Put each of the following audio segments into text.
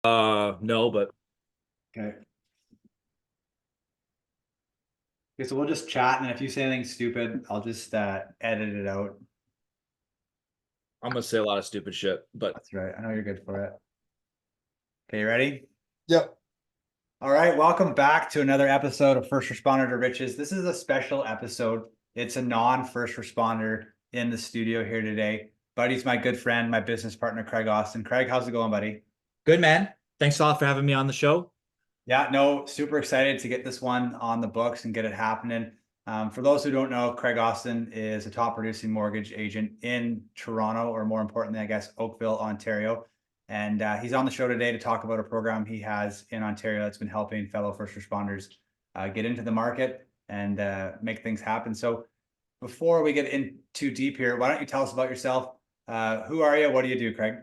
No, but Okay. Okay, so we'll just chat, and if you say anything stupid, I'll just edit it out. I'm gonna say a lot of stupid shit. But That's right. I know you're good for it. Okay, you ready? yep. All right, welcome back to another episode of First Responder to Riches. This is a special episode. It's a non-first responder in the studio here today. Buddy's my good friend, my business partner, Craig Austin. Craig, how's it going, buddy? Good man. Thanks a lot for having me on the show. Yeah, no, super excited to get this one on the books and get it happening. For those who don't know, Craig Austin is a top producing mortgage agent in Toronto, or more importantly, I guess, Oakville, Ontario. And he's on the show today to talk about a program he has in Ontario that's been helping fellow first responders get into the market and make things happen. So before we get in too deep here, why don't you tell us about yourself? Who are you? What do you do, Craig?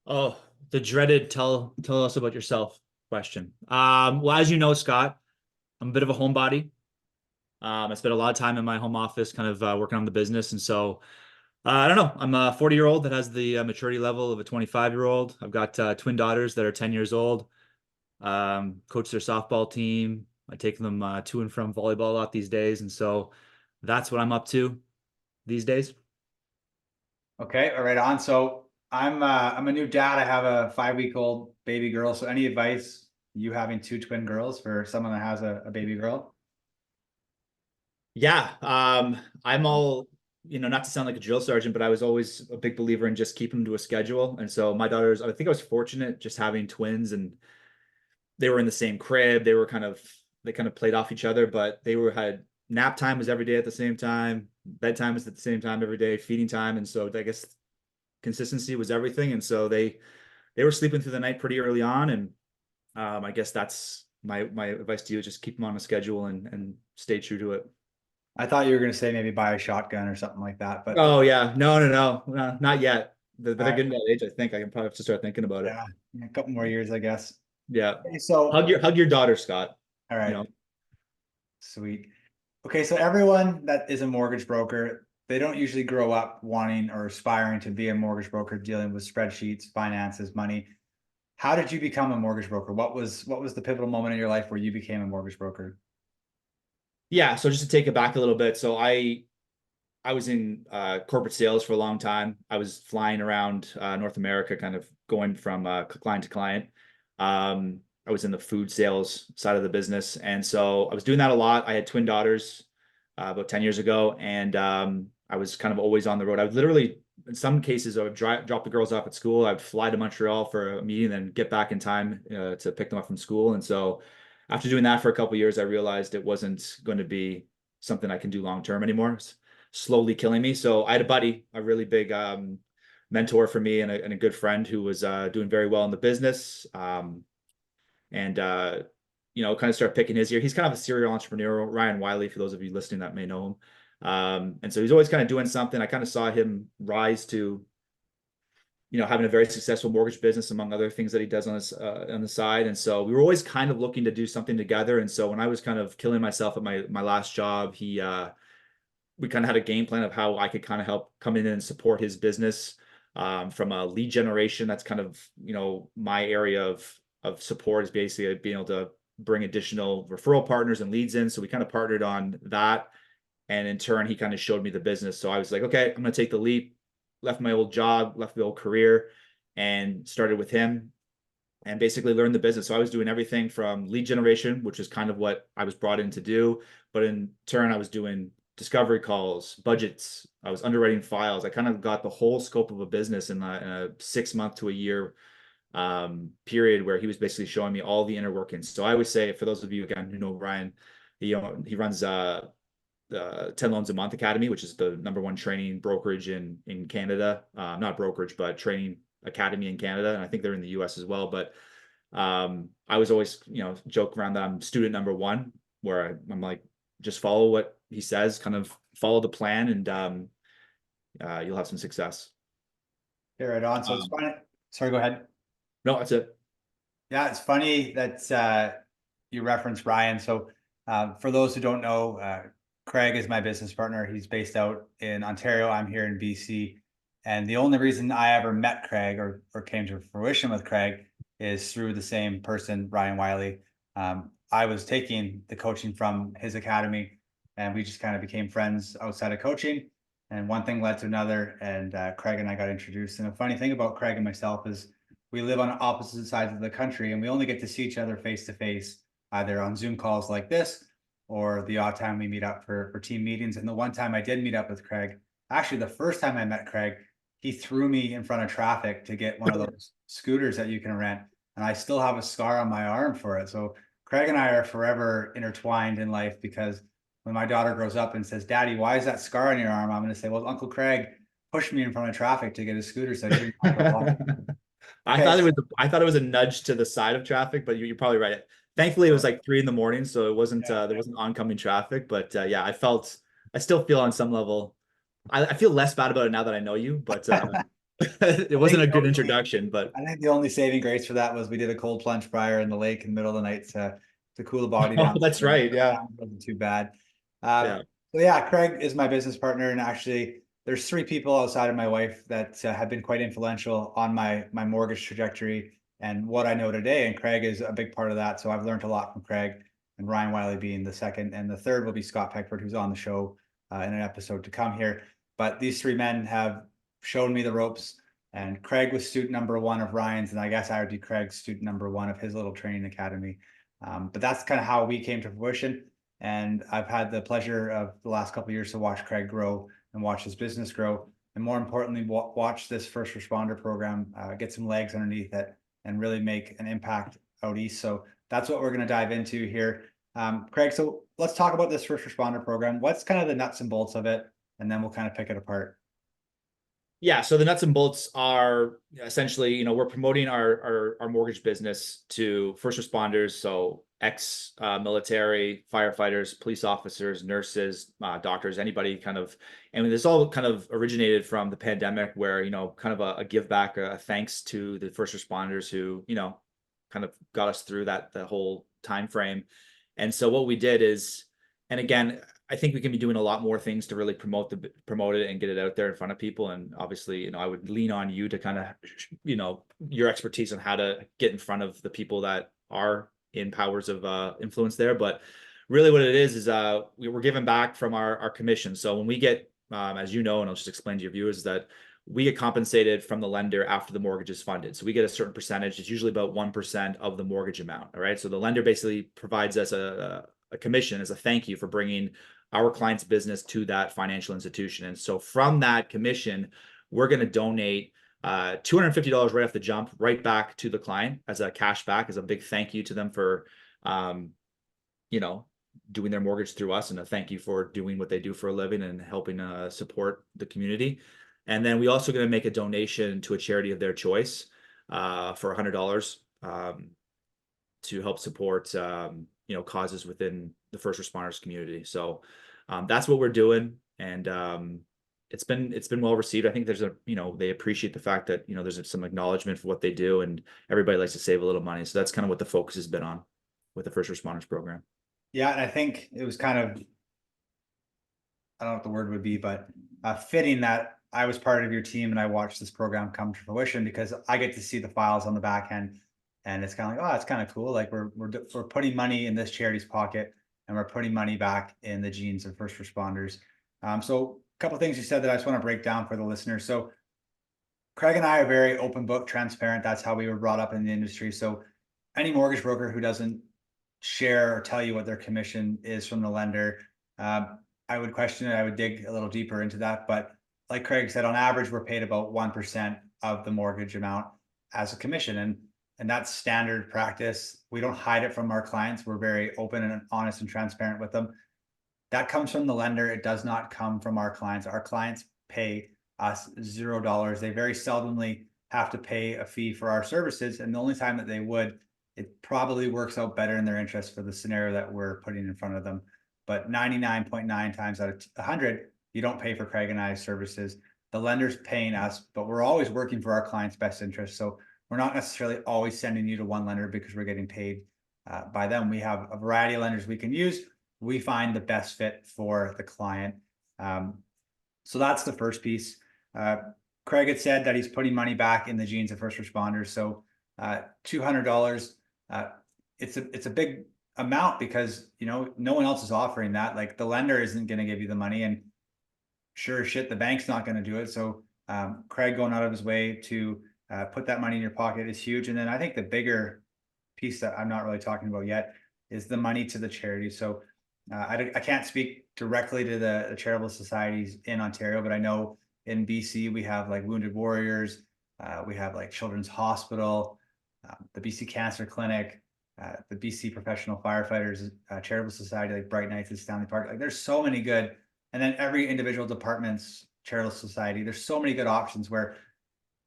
Oh, the dreaded tell us about yourself question. Well, as you know, Scott, I'm a bit of a homebody. I spent a lot of time in my home office, kind of working on the business, and so I don't know. I'm a 40-year-old that has the maturity level of a 25-year-old. I've got twin daughters that are 10 years old. Coach their softball team. I take them to and from volleyball a lot these days, and so that's what I'm up to these days. Okay, all right on. So I'm a new dad. I have a 5 week old baby girl. So any advice you having two twin girls for someone that has a baby girl? Yeah, I'm all, not to sound like a drill sergeant, but I was always a big believer in just keeping them to a schedule. And so my daughters, I think I was fortunate just having twins and they were in the same crib. They kind of played off each other, but had nap time was every day at the same time, bedtime was at the same time every day, feeding time. And so I guess consistency was everything. And so they were sleeping through the night pretty early on. And I guess that's my advice to you, just keep them on a schedule and stay true to it. I thought you were going to say maybe buy a shotgun or something like that, but Oh yeah, no, not yet. But all they're right, getting to that age. I think I can probably have to start thinking about it. yeah, a couple more years, I guess. Yeah, Okay, so hug your daughter, Scott. all You right, know, sweet. Okay, so everyone that is a mortgage broker, they don't usually grow up wanting or aspiring to be a mortgage broker dealing with spreadsheets, finances, money. How did you become a mortgage broker? What was the pivotal moment in your life where you became a mortgage broker? yeah. So just to take it back a little bit, so I was in corporate sales for a long time. I was flying around North America, kind of going from client to client. I was in the food sales side of the business, and so I was doing that a lot. I had twin daughters about 10 years ago, and I was kind of always on the road. I would literally, in some cases, I would drop the girls off at school. I'd fly to Montreal for a meeting, and then get back in time to pick them up from school. And so, after doing that for a couple of years, I realized it wasn't going to be something I can do long term anymore. It's slowly killing me. So I had a buddy, a really big mentor for me, and a good friend who was doing very well in the business. And kind of start picking his ear. He's kind of a serial entrepreneur, Ryan Wiley, for those of you listening that may know him. And so he's always kind of doing something. I kind of saw him rise to, having a very successful mortgage business among other things that he does on the side. And so we were always kind of looking to do something together. And so when I was kind of killing myself at my last job, we kind of had a game plan of how I could kind of help come in and support his business from a lead generation. That's kind of, my area of support, is basically being able to bring additional referral partners and leads in. So we kind of partnered on that. And in turn, he kind of showed me the business. So I was like, okay, I'm going to take the leap, left my old job, left the old career, and started with him and basically learned the business. So I was doing everything from lead generation, which is kind of what I was brought in to do. But in turn, I was doing discovery calls, budgets. I was underwriting files. I kind of got the whole scope of a business in a 6 month to a year period, where he was basically showing me all the inner workings. So I always say, for those of you again who know Ryan, he runs 10 Loans a Month Academy, which is the #1 training brokerage in Canada. Not brokerage, but training academy in Canada. And I think they're in the US as well. But I was always, joke around that I'm student #1, where I'm like, just follow what he says, kind of follow the plan, and you'll have some success. Okay, right on. So it's Um, funny. Sorry, go ahead. no, that's it. Yeah, it's funny that you referenced Ryan. So for those who don't know, Craig is my business partner. He's based out in Ontario. I'm here in BC. And the only reason I ever met Craig or came to fruition with Craig is through the same person, Ryan Wiley. I was taking the coaching from his academy, and we just kind of became friends outside of coaching. And one thing led to another, and Craig and I got introduced. And the funny thing about Craig and myself is we live on opposite sides of the country, and we only get to see each other face to face, either on Zoom calls like this, or the odd time we meet up for team meetings. And the one time I did meet up with Craig, actually the first time I met Craig, he threw me in front of traffic to get one of those scooters that you can rent. And I still have a scar on my arm for it. So Craig and I are forever intertwined in life, because when my daughter grows up and says, "Daddy, why is that scar on your arm?" I'm going to say, "Well, Uncle Craig pushed me in front of traffic to get a scooter, so I didn't have to walk." Okay. I thought it was a nudge to the side of traffic, but you're probably right. Thankfully, it was like 3 a.m, so it wasn't there wasn't oncoming traffic. But yeah, I still feel on some level, I feel less bad about it now that I know you, but it wasn't a good introduction. But I think the only saving grace for that was we did a cold plunge prior in the lake in the middle of the night to cool the body down. oh, that's right. Yeah. It wasn't too bad. Yeah. So yeah, Craig is my business partner, and actually there's 3 people outside of my wife that have been quite influential on my mortgage trajectory and what I know today. And Craig is a big part of that. So I've learned a lot from Craig, and Ryan Wiley being the second, and the third will be Scott Peckford, who's on the show in an episode to come here. But these 3 men have shown me the ropes, and Craig was student number 1 of Ryan's, and I guess I would be Craig's student number 1 of his little training academy. But that's kind of how we came to fruition. And I've had the pleasure of the last couple of years to watch Craig grow and watch his business grow. And more importantly, watch this first responder program get some legs underneath it and really make an impact out east. So that's what we're going to dive into here. Craig, so let's talk about this first responder program. What's kind of the nuts and bolts of it? And then we'll kind of pick it apart. Yeah, so the nuts and bolts are essentially, we're promoting our mortgage business to first responders, so ex military, firefighters, police officers, nurses, doctors, anybody kind of, and this all kind of originated from the pandemic, where kind of a give back, a thanks to the first responders who kind of got us through the whole time frame. And so what we did is, and again, I think we can be doing a lot more things to really promote it and get it out there in front of people. And obviously, I would lean on you to kind of, your expertise on how to get in front of the people that are in powers of influence there. But really what it is we were giving back from our commission. So when we get, as you know, and I'll just explain to your viewers, that we get compensated from the lender after the mortgage is funded. So we get a certain percentage. It's usually about 1% of the mortgage amount. All right. So the lender basically provides us a commission as a thank you for bringing our client's business to that financial institution. And so from that commission, we're going to donate $250 right off the jump, right back to the client as a cash back, as a big thank you to them for, doing their mortgage through us, and a thank you for doing what they do for a living and helping support the community. And then we also going to make a donation to a charity of their choice for $100 to help support causes within the first responders community. So that's what we're doing, and it's been well received. I think there's they appreciate the fact that there's some acknowledgement for what they do, and everybody likes to save a little money. So that's kind of what the focus has been on with the first responders program. Yeah, and I think it was kind of, I don't know what the word would be, but fitting that I was part of your team and I watched this program come to fruition, because I get to see the files on the back end. And it's kind of like, oh, it's kind of cool. Like we're putting money in this charity's pocket, and we're putting money back in the jeans of first responders. So a couple of things you said that I just want to break down for the listeners. So Craig and I are very open book, transparent. That's how we were brought up in the industry. So any mortgage broker who doesn't share or tell you what their commission is from the lender, I would question it. I would dig a little deeper into that. But like Craig said, on average, we're paid about 1% of the mortgage amount as a commission. And that's standard practice. We don't hide it from our clients. We're very open and honest and transparent with them. That comes from the lender. It does not come from our clients. Our clients pay us $0. They very seldomly have to pay a fee for our services. And the only time that they would, it probably works out better in their interest for the scenario that we're putting in front of them. But 99.9 times out of 100, you don't pay for Craig and I's services. The lender's paying us, but we're always working for our client's best interest. So we're not necessarily always sending you to one lender because we're getting paid by them. We have a variety of lenders we can use. We find the best fit for the client. So that's the first piece. Craig had said that he's putting money back in the jeans of first responders. So $200. It's a big amount because, you know, no one else is offering that. Like the lender isn't going to give you the money, and sure as shit, the bank's not going to do it. So Craig going out of his way to put that money in your pocket is huge. And then I think the bigger piece that I'm not really talking about yet is the money to the charity. So I can't speak directly to the charitable societies in Ontario, but I know in BC we have like Wounded Warriors, we have like Children's Hospital, the BC Cancer Clinic, the BC Professional Firefighters Charitable Society, like Bright Nights at Stanley Park. Like there's so many good, and then every individual department's charitable society. There's so many good options where,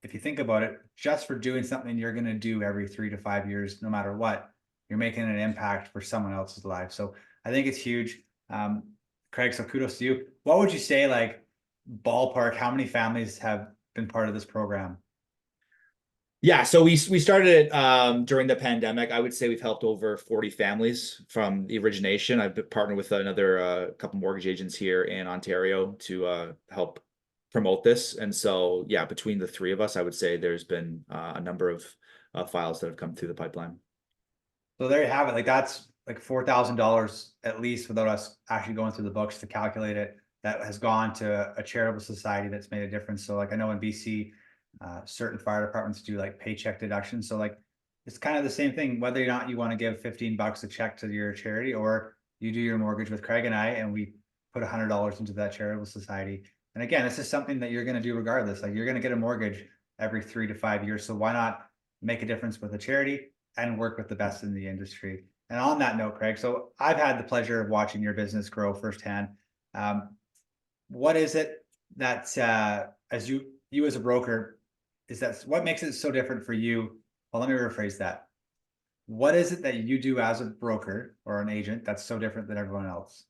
if you think about it, just for doing something you're going to do every 3 to 5 years, no matter what, you're making an impact for someone else's life. So I think it's huge. Craig, so kudos to you. What would you say, like ballpark, how many families have been part of this program? Yeah, so we started it during the pandemic. I would say we've helped over 40 families from the origination. I've partnered with another couple mortgage agents here in Ontario to help promote this. And so, yeah, between the three of us, I would say there's been a number of files that have come through the pipeline. So there you have it. Like that's like $4,000 at least, without us actually going through the books to calculate it, that has gone to a charitable society that's made a difference. So like I know in BC, certain fire departments do like paycheck deductions. So like it's kind of the same thing, whether or not you want to give $15 a check to your charity, or you do your mortgage with Craig and I, and we put $100 into that charitable society. And again, this is something that you're going to do regardless. Like you're going to get a mortgage every 3 to 5 years. So why not make a difference with a charity and work with the best in the industry? And on that note, Craig, so I've had the pleasure of watching your business grow firsthand. What is it that, as you as a broker, is that what makes it so different for you? Well, let me rephrase that. What is it that you do as a broker or an agent that's so different than everyone else?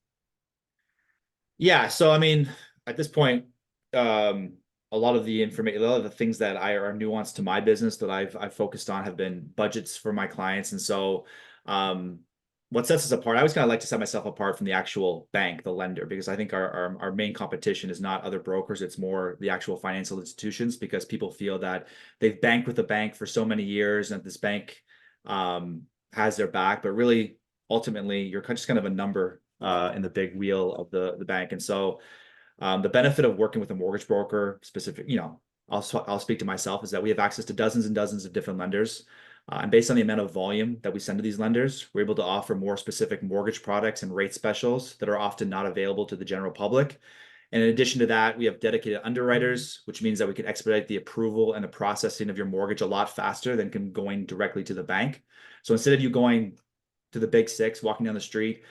Yeah, so I mean, at this point, a lot of the information, a lot of the things that are nuanced to my business that I've focused on have been budgets for my clients. And so what sets us apart, I always kind of like to set myself apart from the actual bank, the lender, because I think our main competition is not other brokers, it's more the actual financial institutions, because people feel that they've banked with the bank for so many years and this bank has their back, but really ultimately you're just kind of a number in the big wheel of the bank. And so the benefit of working with a mortgage broker specific, I'll speak to myself, is that we have access to dozens and dozens of different lenders. And based on the amount of volume that we send to these lenders, we're able to offer more specific mortgage products and rate specials that are often not available to the general public. And in addition to that, we have dedicated underwriters, which means that we can expedite the approval and the processing of your mortgage a lot faster than going directly to the bank. So instead of you going to the big six, walking down the street,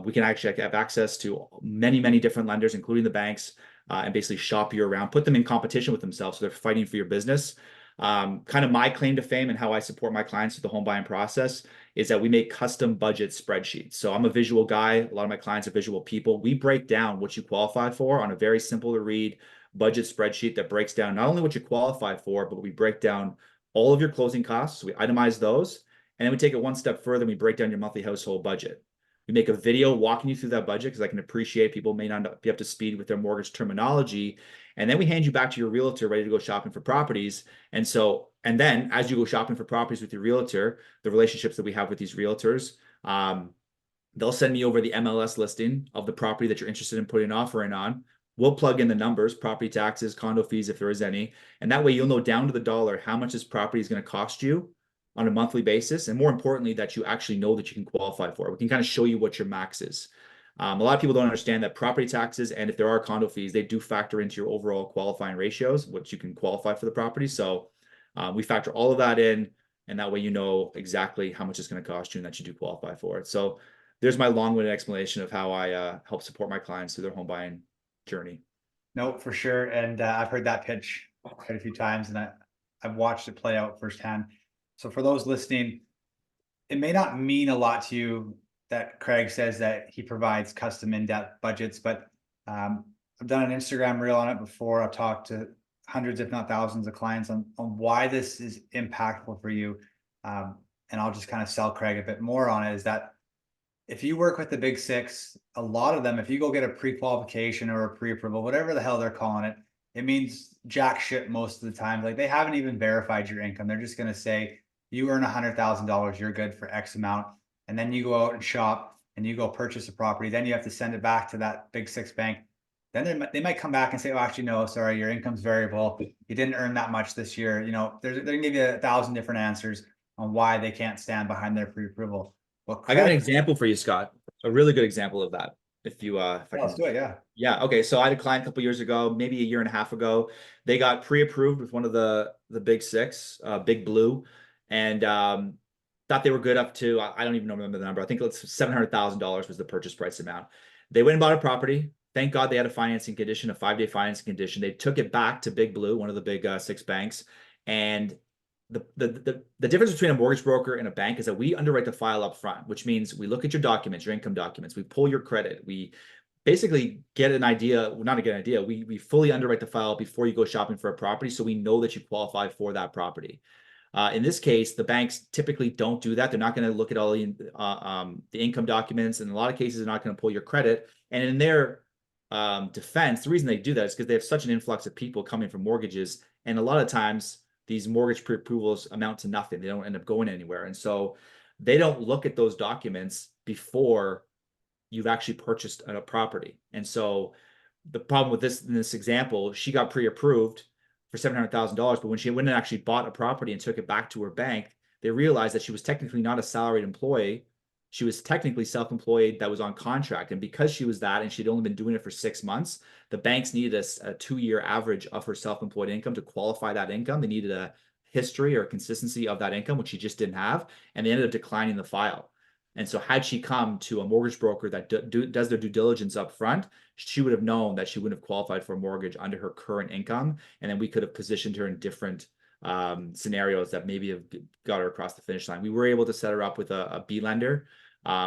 we can actually have access to many, many different lenders, including the banks, and basically shop you around, put them in competition with themselves. So they're fighting for your business. Kind of my claim to fame and how I support my clients through the home buying process is that we make custom budget spreadsheets. So I'm a visual guy. A lot of my clients are visual people. We break down what you qualify for on a very simple to read budget spreadsheet that breaks down not only what you qualify for, but we break down all of your closing costs. So we itemize those. And then we take it one step further and we break down your monthly household budget. We make a video walking you through that budget because I can appreciate people may not be up to speed with their mortgage terminology. And then we hand you back to your realtor ready to go shopping for properties. And then as you go shopping for properties with your realtor, the relationships that we have with these realtors, they'll send me over the MLS listing of the property that you're interested in putting an offer in on. We'll plug in the numbers, property taxes, condo fees, if there is any. And that way you'll know down to the dollar how much this property is going to cost you on a monthly basis. And more importantly, that you actually know that you can qualify for it. We can kind of show you what your max is. A lot of people don't understand that property taxes, and if there are condo fees, they do factor into your overall qualifying ratios, which you can qualify for the property. So we factor all of that in, and that way you know exactly how much it's going to cost you and that you do qualify for it. So there's my long-winded explanation of how I help support my clients through their home buying journey. No, for sure. And I've heard that pitch quite a few times, and I've watched it play out firsthand. So for those listening, it may not mean a lot to you that Craig says that he provides custom in-depth budgets, but I've done an Instagram reel on it before. I've talked to hundreds, if not thousands of clients on why this is impactful for you. And I'll just kind of sell Craig a bit more on it, is that if you work with the big six, a lot of them, if you go get a pre-qualification or a pre-approval, whatever the hell they're calling it, it means jack shit most of the time. Like they haven't even verified your income. They're just going to say, you earn $100,000, you're good for X amount. And then you go out and shop and you go purchase a property. Then you have to send it back to that big six bank. Then they might come back and say, oh, actually, no, sorry, your income's variable. You didn't earn that much this year. You know, they're gonna give you 1,000 different answers on why they can't stand behind their pre-approval. Well, I got an Craig, example for you, Scott. A really good example of that. If I let's can. do it. Yeah. Yeah. Okay. So I had a client a couple years ago, maybe a year and a half ago. They got pre-approved with one of the big six, Big Blue, and thought they were good up to I don't even remember the number. I think it's $700,000 was the purchase price amount. They went and bought a property. Thank God they had a financing condition, a 5-day financing condition. They took it back to Big Blue, one of the big six banks, and the difference between a mortgage broker and a bank is that we underwrite the file up front, which means we look at your documents, your income documents, we pull your credit, we basically get an idea, well, not to get an idea, we fully underwrite the file before you go shopping for a property, so we know that you qualify for that property. In this case, the banks typically don't do that. They're not going to look at all the income documents. In a lot of cases, they're not going to pull your credit. And in their defense, the reason they do that is because they have such an influx of people coming for mortgages. And a lot of times, these mortgage pre-approvals amount to nothing. They don't end up going anywhere. And so they don't look at those documents before you've actually purchased a property. And so the problem with this, in this example, she got pre-approved for $700,000, but when she went and actually bought a property and took it back to her bank, they realized that she was technically not a salaried employee. She was technically self-employed that was on contract. And because she was that, and she'd only been doing it for 6 months, the banks needed a 2-year average of her self-employed income to qualify that income. They needed a history or consistency of that income, which she just didn't have. And they ended up declining the file. And so had she come to a mortgage broker that does their due diligence up front, she would have known that she wouldn't have qualified for a mortgage under her current income. And then we could have positioned her in different scenarios that maybe have got her across the finish line. We were able to set her up with a B lender,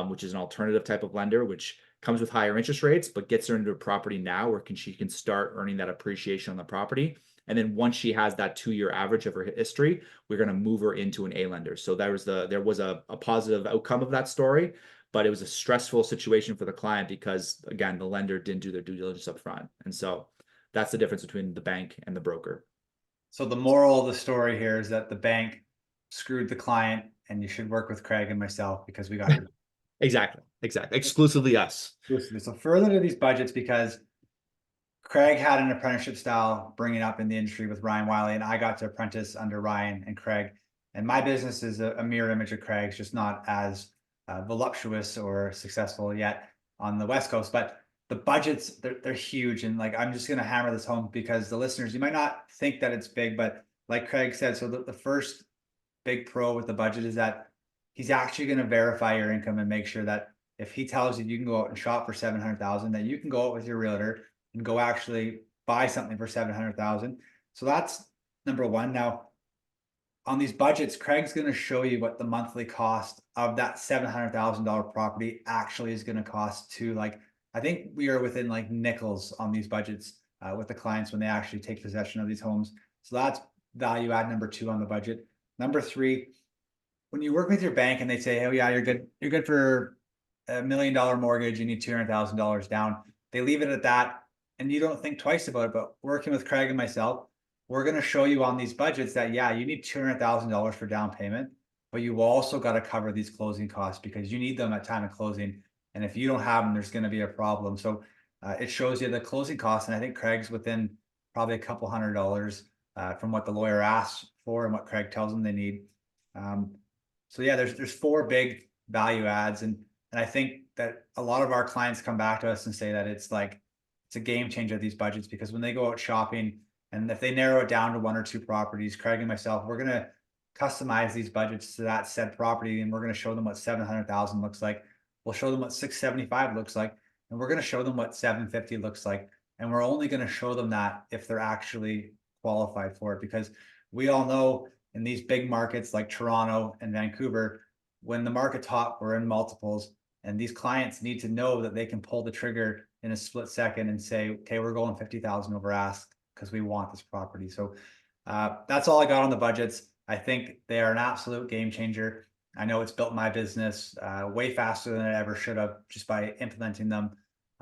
which is an alternative type of lender, which comes with higher interest rates, but gets her into a property now where she can start earning that appreciation on the property. And then once she has that 2-year average of her history, we're going to move her into an A lender. So there was a positive outcome of that story, but it was a stressful situation for the client because, again, the lender didn't do their due diligence up front. And so that's the difference between the bank and the broker. So the moral of the story here is that the bank screwed the client, and you should work with Craig and myself because we got you. Exactly. Exclusively us. So further to these budgets, because Craig had an apprenticeship style bringing up in the industry with Ryan Wiley, and I got to apprentice under Ryan and Craig. And my business is a mirror image of Craig's, just not as voluptuous or successful yet on the West Coast. But the budgets, they're huge. And like, I'm just going to hammer this home because the listeners, you might not think that it's big, but like Craig said, so the first big pro with the budget is that he's actually going to verify your income and make sure that if he tells you can go out and shop for 700,000, that you can go out with your realtor and go actually buy something for 700,000. So that's number one. Now, on these budgets, Craig's going to show you what the monthly cost of that $700,000 property actually is going to cost to, like, I think we are within like nickels on these budgets with the clients when they actually take possession of these homes. So that's value add number 2 on the budget. Number 3, when you work with your bank and they say, oh yeah, you're good for $1 million mortgage, you need $200,000 down. They leave it at that. And you don't think twice about it, but working with Craig and myself, we're going to show you on these budgets that, yeah, you need $200,000 for down payment, but you also got to cover these closing costs because you need them at time of closing. And if you don't have them, there's going to be a problem. So it shows you the closing costs. And I think Craig's within probably a couple $100 from what the lawyer asks for and what Craig tells them they need. So yeah, there's 4 big value adds. And I think that a lot of our clients come back to us and say that it's a game changer, these budgets, because when they go out shopping and if they narrow it down to 1 or 2 properties, Craig and myself, we're going to customize these budgets to that said property. And we're going to show them what 700,000 looks like. We'll show them what 675 looks like. And we're going to show them what 750 looks like. And we're only going to show them that if they're actually qualified for it, because we all know in these big markets like Toronto and Vancouver, when the market's hot, we're in multiples. And these clients need to know that they can pull the trigger in a split second and say, okay, we're going 50,000 over ask because we want this property. So that's all I got on the budgets. I think they are an absolute game changer. I know it's built my business way faster than it ever should have just by implementing them.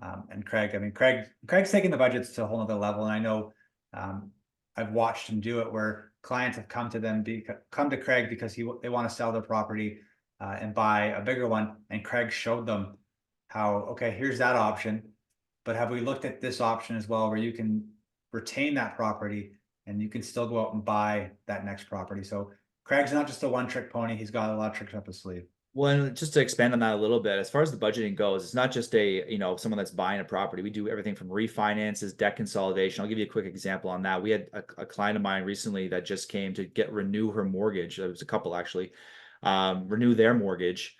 And Craig's taking the budgets to a whole nother level. And I know I've watched him do it where clients have come to Craig because they want to sell their property and buy a bigger one. And Craig showed them how, okay, here's that option. But have we looked at this option as well, where you can retain that property and you can still go out and buy that next property? So Craig's not just a one-trick pony. He's got a lot of tricks up his sleeve. Well, and just to expand on that a little bit, as far as the budgeting goes, it's not just someone that's buying a property. We do everything from refinances, debt consolidation. I'll give you a quick example on that. We had a client of mine recently that just came to renew her mortgage. There was a couple actually, renew their mortgage.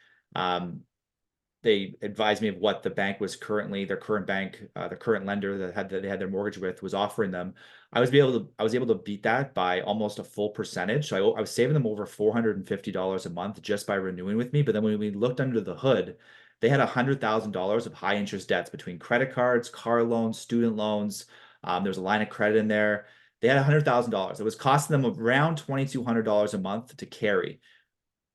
They advised me of what the bank was currently, their current bank, the current lender that they had their mortgage with, was offering them. I was able to beat that by almost a full percentage. So I was saving them over $450 a month just by renewing with me. But then when we looked under the hood, they had $100,000 of high interest debts between credit cards, car loans, student loans. There was a line of credit in there. They had $100,000. It was costing them around $2,200 a month to carry.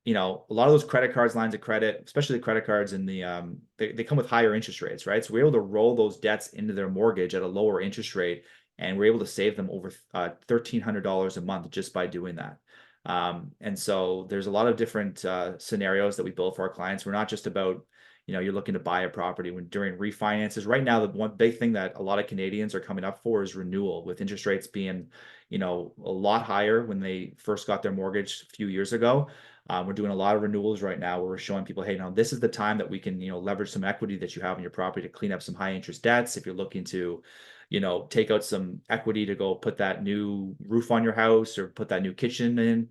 A lot of those credit cards, lines of credit, especially the credit cards, and they come with higher interest rates, right? So we're able to roll those debts into their mortgage at a lower interest rate, and we're able to save them over $1,300 a month just by doing that. And so there's a lot of different scenarios that we build for our clients. We're not just about, you're looking to buy a property during refinances. Right now, the one big thing that a lot of Canadians are coming up for is renewal, with interest rates being, a lot higher when they first got their mortgage a few years ago. We're doing a lot of renewals right now where we're showing people, hey, now this is the time that we can, leverage some equity that you have in your property to clean up some high interest debts. If you're looking to, take out some equity to go put that new roof on your house or put that new kitchen in,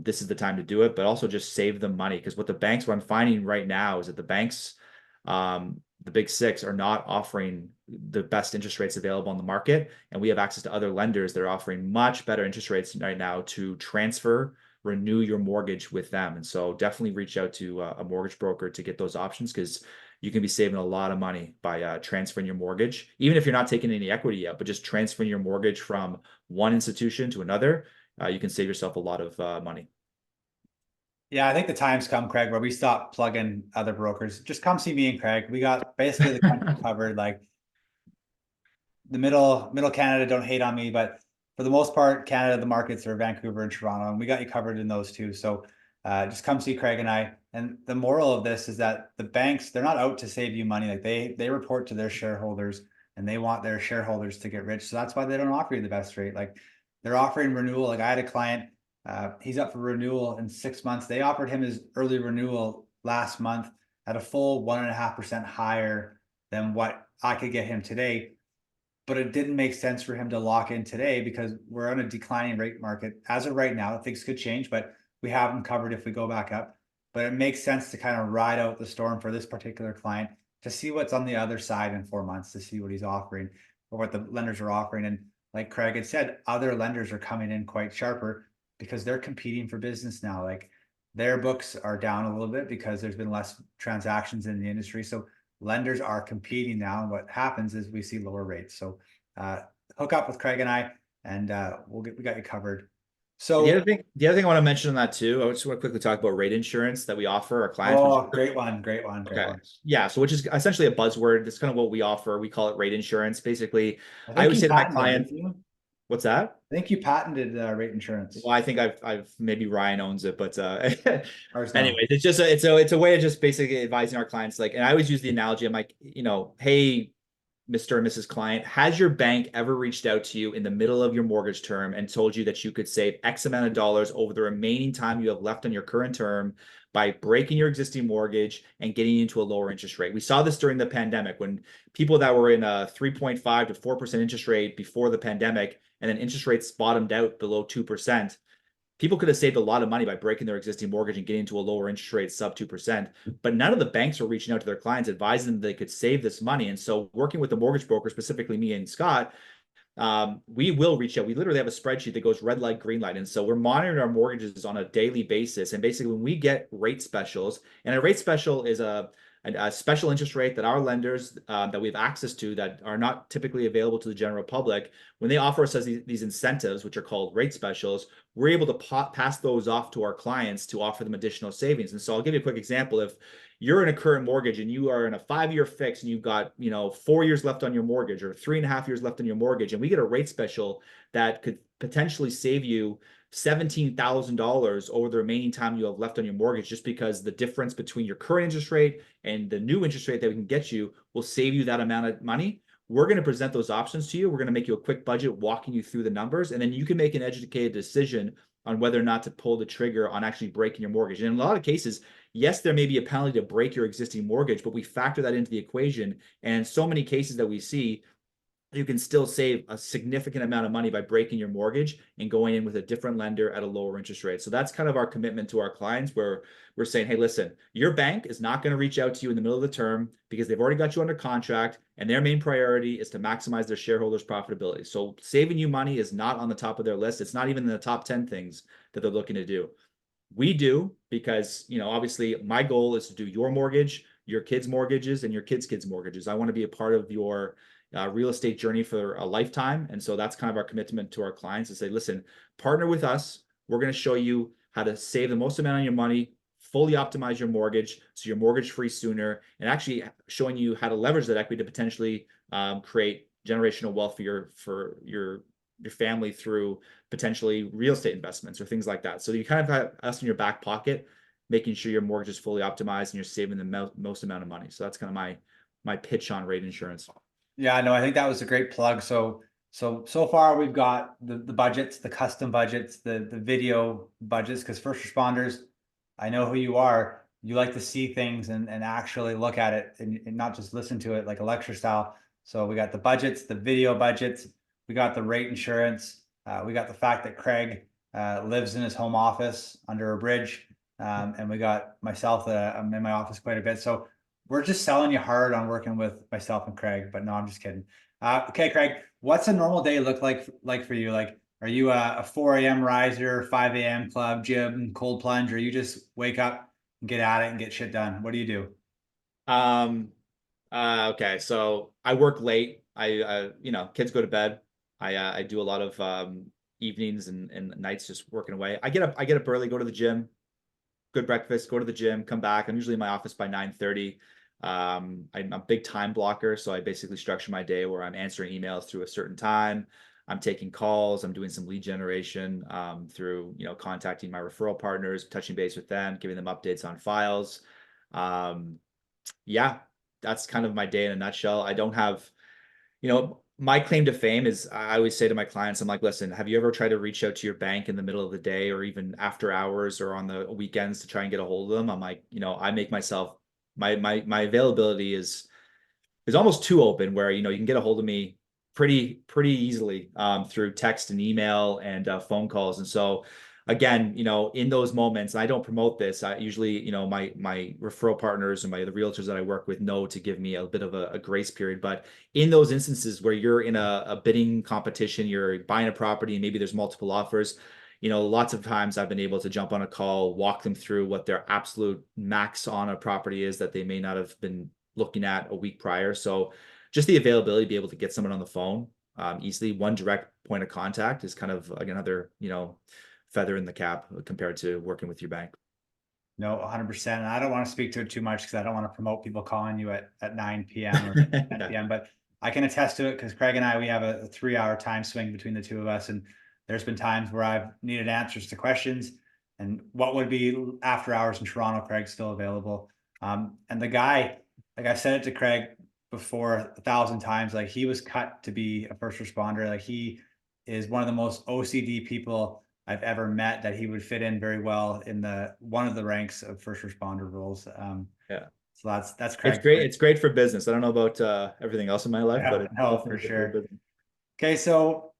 this is the time to do it. But also just save them money, because what I'm finding right now is that the banks, the big six, are not offering the best interest rates available on the market. And we have access to other lenders that are offering much better interest rates right now to renew your mortgage with them. And so definitely reach out to a mortgage broker to get those options, because you can be saving a lot of money by transferring your mortgage, even if you're not taking any equity yet, but just transferring your mortgage from one institution to another. You can save yourself a lot of money. Yeah, I think the time's come, Craig, where we stop plugging other brokers. Just come see me and Craig. We got basically the country covered. Like the middle Canada, don't hate on me, but for the most part, Canada, the markets are Vancouver and Toronto, and we got you covered in those two. So just come see Craig and I. And the moral of this is that the banks, they're not out to save you money. Like they report to their shareholders, and they want their shareholders to get rich. So that's why they don't offer you the best rate. Like they're offering renewal. Like I had a client, he's up for renewal in 6 months. They offered him his early renewal last month at a full 1.5% higher than what I could get him today. But it didn't make sense for him to lock in today because we're on a declining rate market. As of right now, things could change, but we have him covered if we go back up. But it makes sense to kind of ride out the storm for this particular client to see what's on the other side in 4 months, to see what he's offering or what the lenders are offering. And like Craig had said, other lenders are coming in quite sharper because they're competing for business now. Like their books are down a little bit because there's been less transactions in the industry. So lenders are competing now, and what happens is we see lower rates. So hook up with Craig and I, and we got you covered. So the other thing I want to mention on that too, I just want to quickly talk about rate insurance that we offer our clients. Oh, great one. Okay. Yeah. So which is essentially a buzzword. That's kind of what we offer. We call it rate insurance. Basically, I always say to my clients, what's that? I think you patented rate insurance. Well, I think I've maybe Ryan owns it, but anyways, it's just it's a way of just basically advising our clients. Like, and I always use the analogy. I'm like, hey, Mr. and Mrs. Client, has your bank ever reached out to you in the middle of your mortgage term and told you that you could save X amount of dollars over the remaining time you have left on your current term by breaking your existing mortgage and getting into a lower interest rate? We saw this during the pandemic when people that were in a 3.5 to 4% interest rate before the pandemic, and then interest rates bottomed out below 2%. People could have saved a lot of money by breaking their existing mortgage and getting into a lower interest rate, sub 2%. But none of the banks were reaching out to their clients, advising them they could save this money. And so working with the mortgage broker, specifically me and Scott, we will reach out. We literally have a spreadsheet that goes red light, green light. And so we're monitoring our mortgages on a daily basis. And basically when we get rate specials, and a rate special is an a special interest rate that our lenders that we have access to that are not typically available to the general public, when they offer us these incentives, which are called rate specials, we're able to pass those off to our clients to offer them additional savings. And so I'll give you a quick example. If you're in a current mortgage and you are in a 5-year fix and you've got, 4 years left on your mortgage or 3.5 years left on your mortgage, and we get a rate special that could potentially save you $17,000 over the remaining time you have left on your mortgage, just because the difference between your current interest rate and the new interest rate that we can get you will save you that amount of money. We're going to present those options to you. We're going to make you a quick budget, walking you through the numbers, and then you can make an educated decision on whether or not to pull the trigger on actually breaking your mortgage. And in a lot of cases, yes, there may be a penalty to break your existing mortgage, but we factor that into the equation. And in so many cases that we see, you can still save a significant amount of money by breaking your mortgage and going in with a different lender at a lower interest rate. So that's kind of our commitment to our clients, where we're saying, hey, listen, your bank is not going to reach out to you in the middle of the term because they've already got you under contract, and their main priority is to maximize their shareholders' profitability. So saving you money is not on the top of their list. It's not even in the top 10 things that they're looking to do. We do, because, obviously my goal is to do your mortgage, your kids' mortgages, and your kids' mortgages. I want to be a part of your real estate journey for a lifetime. And so that's kind of our commitment to our clients, to say, listen, partner with us. We're going to show you how to save the most amount of your money, fully optimize your mortgage so you're mortgage free sooner, and actually showing you how to leverage that equity to potentially create generational wealth for your family through potentially real estate investments or things like that. So you kind of have us in your back pocket, making sure your mortgage is fully optimized and you're saving the most amount of money. So that's kind of my pitch on rate insurance. Yeah, no, I think that was a great plug. So far we've got the budgets, the custom budgets, the video budgets, because first responders, I know who you are. You like to see things and actually look at it and not just listen to it like a lecture style. So we got the budgets, the video budgets, we got the rate insurance, we got the fact that Craig lives in his home office under a bridge, and we got myself. I'm in my office quite a bit. So we're just selling you hard on working with myself and Craig, but no, I'm just kidding. Okay, Craig, what's a normal day look like for you? Like, are you a 4 a.m. riser, 5 a.m. club, gym, cold plunge, or you just wake up and get at it and get shit done? What do you do? Okay, so I work late. Kids go to bed. I do a lot of evenings and nights just working away. I get up early, go to the gym, good breakfast, go to the gym, come back. I'm usually in my office by 9:30. I'm a big time blocker, so I basically structure my day where I'm answering emails through a certain time. I'm taking calls. I'm doing some lead generation through contacting my referral partners, touching base with them, giving them updates on files. Yeah, that's kind of my day in a nutshell. I don't have, my claim to fame is, I always say to my clients, I'm like, listen, have you ever tried to reach out to your bank in the middle of the day or even after hours or on the weekends to try and get a hold of them? I'm like, I make myself, my availability is almost too open, where, you can get a hold of me pretty easily through text and email and phone calls. And so again, in those moments, and I don't promote this, I usually, my referral partners and the realtors that I work with know to give me a bit of a grace period. But in those instances where you're in a bidding competition, you're buying a property and maybe there's multiple offers, lots of times I've been able to jump on a call, walk them through what their absolute max on a property is that they may not have been looking at a week prior. So just the availability to be able to get someone on the phone easily, one direct point of contact, is kind of like another, feather in the cap compared to working with your bank. No, 100%. And I don't want to speak to it too much because I don't want to promote people calling you at 9 p.m. or 10 p.m. But I can attest to it because Craig and I, we have a 3-hour time swing between the two of us. And there's been times where I've needed answers to questions, and what would be after hours in Toronto, Craig's still available. And the guy, like I said it to Craig before 1,000 times, like he was cut to be a first responder. Like he is one of the most OCD people I've ever met, that he would fit in very well in one of the ranks of first responder roles. Yeah. So that's Craig. It's great. It's great for business. I don't know about everything else in my life, but it's for sure. Okay, so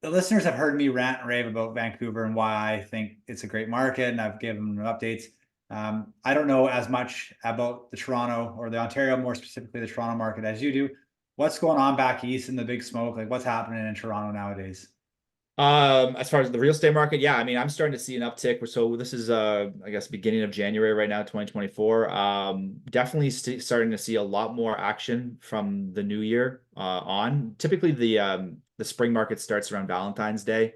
the listeners have heard me rant and rave about Vancouver and why I think it's a great market, and I've given them updates. I don't know as much about the Toronto or the Ontario, more specifically the Toronto market, as you do. What's going on back east in the big smoke? Like, what's happening in Toronto nowadays? As far as the real estate market, yeah, I mean, I'm starting to see an uptick. So this is I guess beginning of January right now, 2024. Definitely starting to see a lot more action from the new year on. Typically the spring market starts around Valentine's Day,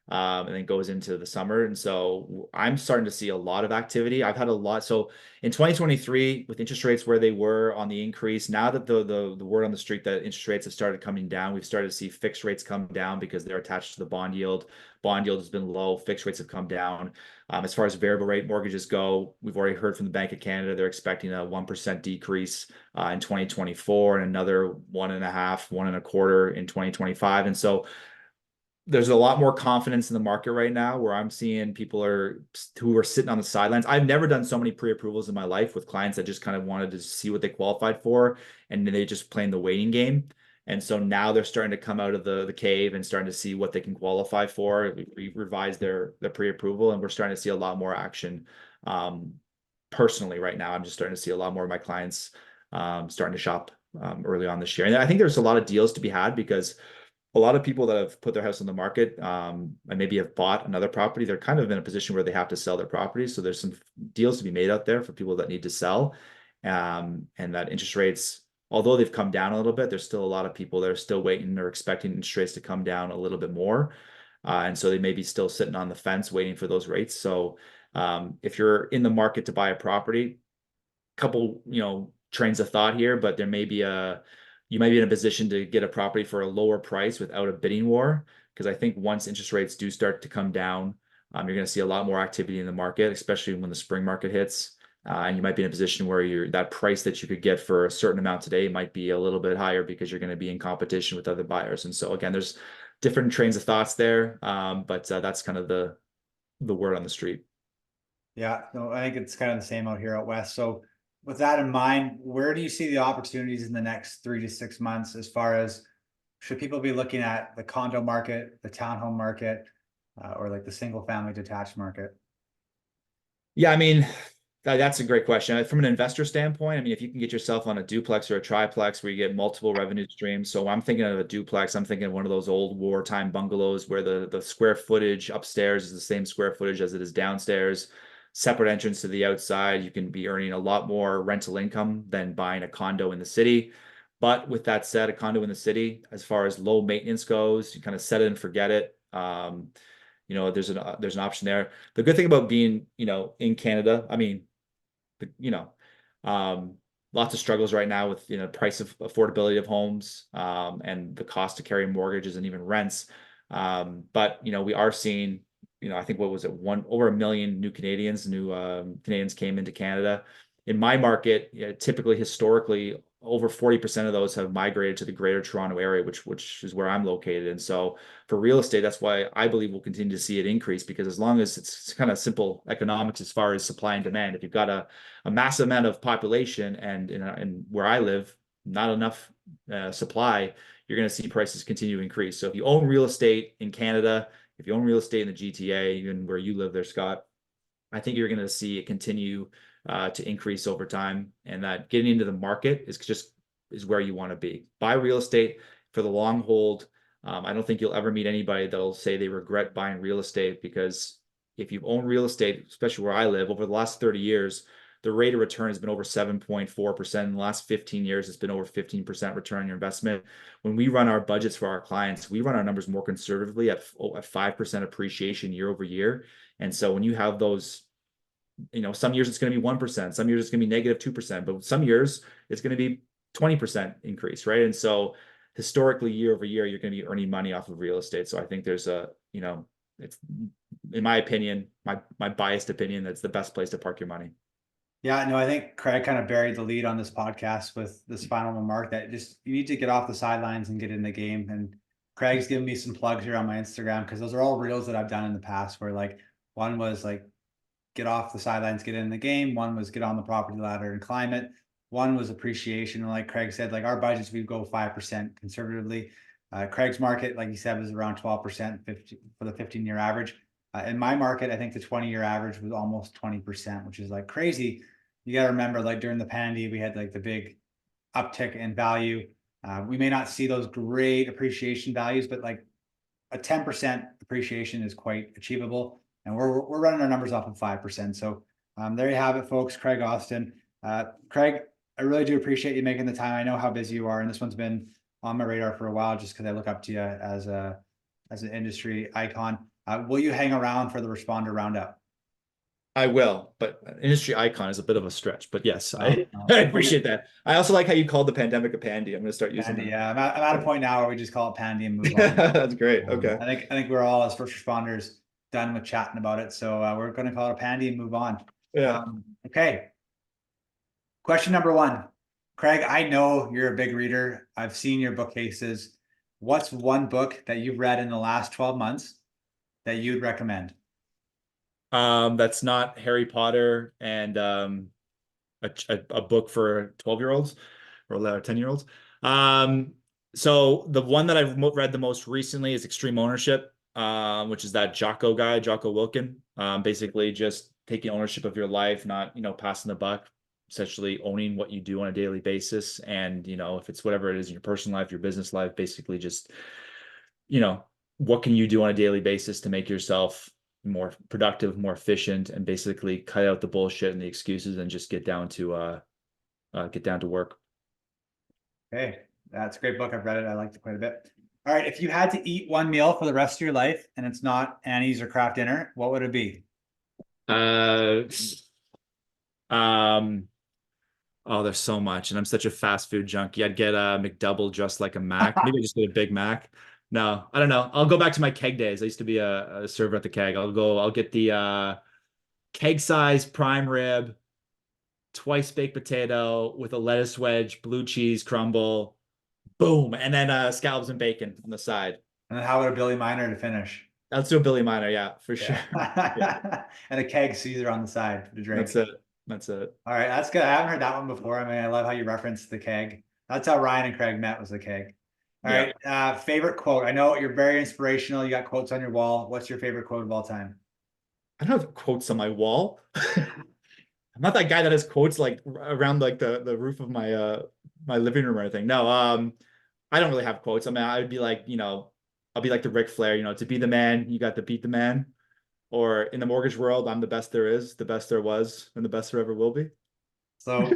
and then goes into the summer. And so I'm starting to see a lot of activity. I've had a lot. So in 2023, with interest rates where they were on the increase, now that the word on the street that interest rates have started coming down, we've started to see fixed rates come down because they're attached to the bond yield. Bond yield has been low, fixed rates have come down. As far as variable rate mortgages go, we've already heard from the Bank of Canada they're expecting a 1% decrease in 2024 and another 1.5, 1.25 in 2025. And so there's a lot more confidence in the market right now where I'm seeing people who are sitting on the sidelines. I've never done so many pre-approvals in my life with clients that just kind of wanted to see what they qualified for, and then they just playing the waiting game. And so now they're starting to come out of the cave and starting to see what they can qualify for. We revised their pre-approval, and we're starting to see a lot more action. Um, Personally, right now, I'm just starting to see a lot more of my clients starting to shop early on this year. And I think there's a lot of deals to be had because a lot of people that have put their house on the market and maybe have bought another property, they're kind of in a position where they have to sell their property. So there's some deals to be made out there for people that need to sell. And that interest rates, although they've come down a little bit, there's still a lot of people that are still waiting or expecting interest rates to come down a little bit more. And so they may be still sitting on the fence waiting for those rates. So if you're in the market to buy a property, couple, trains of thought here, but you might be in a position to get a property for a lower price without a bidding war. Because I think once interest rates do start to come down, you're going to see a lot more activity in the market, especially when the spring market hits. And you might be in a position where that price that you could get for a certain amount today might be a little bit higher because you're going to be in competition with other buyers. And so again, there's different trains of thoughts there. But that's kind of the word on the street. Yeah, no, I think it's kind of the same out here out west. So with that in mind, where do you see the opportunities in the next 3 to 6 months as far as should people be looking at the condo market, the townhome market, or like the single family detached market? Yeah, I mean, that's a great question. From an investor standpoint, I mean, if you can get yourself on a duplex or a triplex where you get multiple revenue streams. So I'm thinking of a duplex. I'm thinking of one of those old wartime bungalows where the square footage upstairs is the same square footage as it is downstairs. Separate entrance to the outside. You can be earning a lot more rental income than buying a condo in the city. But with that said, a condo in the city, as far as low maintenance goes, you kind of set it and forget it. There's an option there. The good thing about being, in Canada, I mean, you know, um, lots of struggles right now with, price of affordability of homes, and the cost to carry mortgages and even rents. But we are seeing, I think what was it, over 1 million new Canadians came into Canada. In my market, typically historically, over 40% of those have migrated to the Greater Toronto area, which is where I'm located. And so for real estate, that's why I believe we'll continue to see it increase because as long as it's kind of simple economics as far as supply and demand, if you've got a massive amount of population and in where I live, not enough supply, you're going to see prices continue to increase. So if you own real estate in Canada, if you own real estate in the GTA, even where you live there, Scott, I think you're going to see it continue to increase over time, and that getting into the market is where you want to be. Buy real estate for the long hold. I don't think you'll ever meet anybody that'll say they regret buying real estate because if you've owned real estate, especially where I live, over the last 30 years, the rate of return has been over 7.4%. In the last 15 years, it's been over 15% return on your investment. When we run our budgets for our clients, we run our numbers more conservatively at 5% appreciation year over year. And so when you have those, some years it's going to be 1%, some years it's going to be negative 2%, but some years it's going to be 20% increase, right? And so historically, year over year, you're going to be earning money off of real estate. So I think there's it's, in my opinion, my biased opinion, that's the best place to park your money. Yeah, no, I think Craig kind of buried the lead on this podcast with this final remark that just you need to get off the sidelines and get in the game. And Craig's giving me some plugs here on my Instagram because those are all reels that I've done in the past where like one was like get off the sidelines, get in the game. One was get on the property ladder and climb it. One was appreciation. And like Craig said, like our budgets, we go 5% conservatively. Craig's market, like he said, was around 12% for the 15-year average. In my market, I think the 20-year average was almost 20%, which is like crazy. You got to remember, like during the pandemic, we had like the big uptick in value. We may not see those great appreciation values, but like a 10% appreciation is quite achievable. And we're running our numbers off of 5%. So there you have it, folks. Craig Austin. Craig, I really do appreciate you making the time. I know how busy you are, and this one's been on my radar for a while just because I look up to you as an industry icon. Will you hang around for the responder roundup? I will, but industry icon is a bit of a stretch. But yes, I, No. I appreciate that. I also like how you called the pandemic a pandy. I'm going to start using Pandy, that. yeah, I'm at a point now where we just call it Pandy and move on. That's great. Okay. I think we're all as first responders done with chatting about it, so we're going to call it a Pandy and move on. Yeah. Okay. Question number one, Craig. I know you're a big reader. I've seen your bookcases. What's one book that you've read in the last 12 months that you'd recommend? That's not Harry Potter and a book for 12-year-olds or 10-year-olds. So the one that I've read the most recently is Extreme Ownership, which is that Jocko guy, Jocko Wilkin. Basically just taking ownership of your life, not, passing the buck, essentially owning what you do on a daily basis. And, if it's whatever it is in your personal life, your business life, basically just, what can you do on a daily basis to make yourself more productive, more efficient, and basically cut out the bullshit and the excuses and just get down to work. Okay, that's a great book. I've read it. I liked it quite a bit. All right, if you had to eat one meal for the rest of your life and it's not Annie's or Kraft Dinner, what would it be? Oh, there's so much, and I'm such a fast food junkie. I'd get a McDouble just like a Mac. Maybe I just get a Big Mac. No, I don't know. I'll go back to my keg days. I used to be a server at the keg. I'll get the keg size prime rib, twice baked potato with a lettuce wedge, blue cheese crumble, boom, and then scallops and bacon on the side. And then how about a Billy Miner to finish? Let's do a Billy Miner, yeah, for sure. Yeah. And a keg Caesar on the side for the drink. That's it. That's it. All right, that's good. I haven't heard that one before. I mean, I love how you referenced the keg. That's how Ryan and Craig met, was the keg. All Yeah. right, favorite quote. I know you're very inspirational. You got quotes on your wall. What's your favorite quote of all time? I don't have quotes on my wall. I'm not that guy that has quotes like around like the roof of my living room or anything. No, I don't really have quotes. I mean, I would be like, I'll be like the Ric Flair, to be the man, you got to beat the man. Or in the mortgage world, I'm the best there is, the best there was, and the best there ever will be. So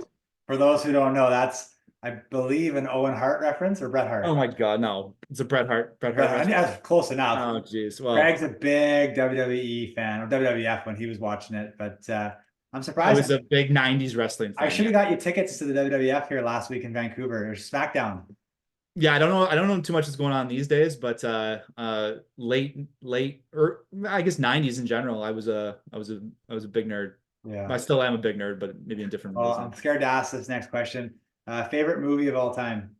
for those who don't know, that's, I believe, an Owen Hart reference, or Bret Hart. Oh my God, no. It's a Bret Hart. I mean, that's close enough. Oh geez. Well, Craig's a big WWE fan, or WWF when he was watching it, but I'm I surprised. was a big 90s wrestling fan. I should have got you tickets to the WWF here last week in Vancouver, or SmackDown. Yeah, I don't know too much that's going on these days, but late or I guess 90s in general, I was a big nerd. Yeah. I still am a big nerd, but maybe in different Well, ways. I'm scared to ask this next question. Favorite movie of all time?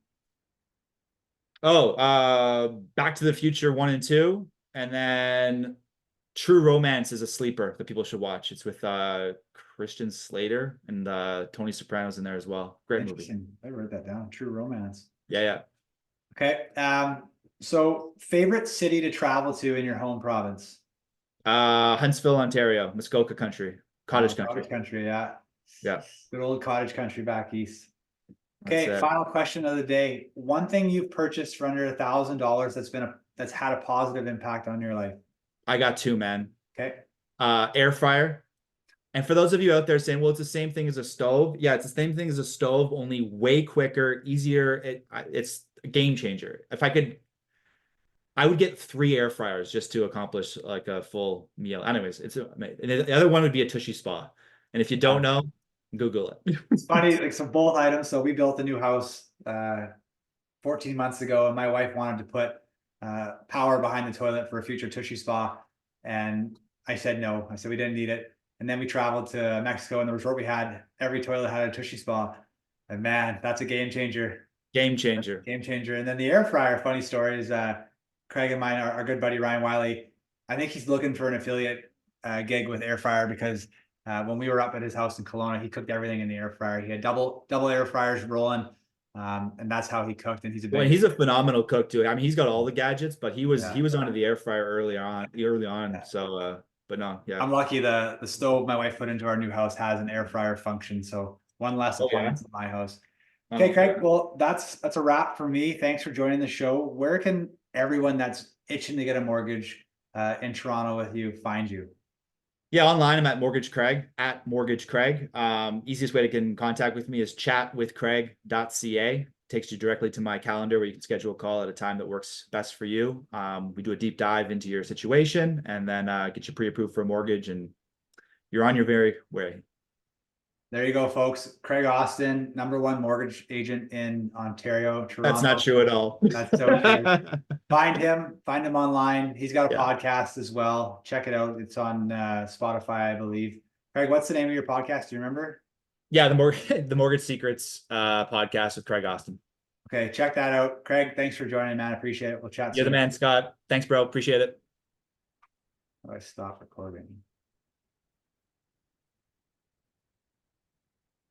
Oh, Back to the Future 1 and 2, and then True Romance is a sleeper that people should watch. It's with Christian Slater and Tony Soprano's in there as well. Great movie. I wrote that down. True Romance. Yeah. Okay. So favorite city to travel to in your home province? Huntsville, Ontario, Muskoka country, cottage country. Cottage country, yeah. Yeah. Good old cottage country back east. That's Okay, it. final question of the day. One thing you've purchased for under $1,000 that's had a positive impact on your life. I got two, man. Okay. Air fryer. And for those of you out there saying, well, it's the same thing as a stove. Yeah, it's the same thing as a stove, only way quicker, easier. It's a game changer. I would get 3 air fryers just to accomplish like a full meal. Anyways, and the other one would be a Tushy Spa. And if you don't know, Google it. It's funny, like, so both items. So we built a new house 14 months ago, and my wife wanted to put power behind the toilet for a future Tushy Spa. And I said no. I said we didn't need it. And then we traveled to Mexico, and the resort we had, every toilet had a Tushy Spa. And man, that's a game changer. Game changer. Game changer. And then the air fryer, funny story is Craig and mine, our good buddy Ryan Wiley, I think he's looking for an affiliate gig with air fryer, because when we were up at his house in Kelowna, he cooked everything in the air fryer. He had double air fryers rolling, and that's how he cooked. And he's a phenomenal cook too. I mean, he's got all the gadgets, but he was onto the air fryer early on. Yeah. So, but no, yeah. I'm lucky the stove my wife put into our new house has an air fryer function. So one less appliance in my house. Okay, Craig. Well, that's a wrap for me. Thanks for joining the show. Where can everyone that's itching to get a mortgage in Toronto with you find you? Yeah, online I'm at Mortgage Craig, at Mortgage Craig. Easiest way to get in contact with me is chatwithcraig.ca. Takes you directly to my calendar where you can schedule a call at a time that works best for you. We do a deep dive into your situation and then get you pre-approved for a mortgage, and you're on your very way. There you go, folks. Craig Austin, #1 mortgage agent in Ontario, Toronto. That's not true at all. That's so true. Find him online. He's got a Yeah. podcast as well. Check it out. It's on Spotify, I believe. Craig, what's the name of your podcast? Do you remember? Yeah, the Mortgage Secrets podcast with Craig Austin. Okay, check that out. Craig, thanks for joining, man. I appreciate it. We'll chat soon. You're the man, Scott. Thanks, bro. Appreciate it. I stop recording.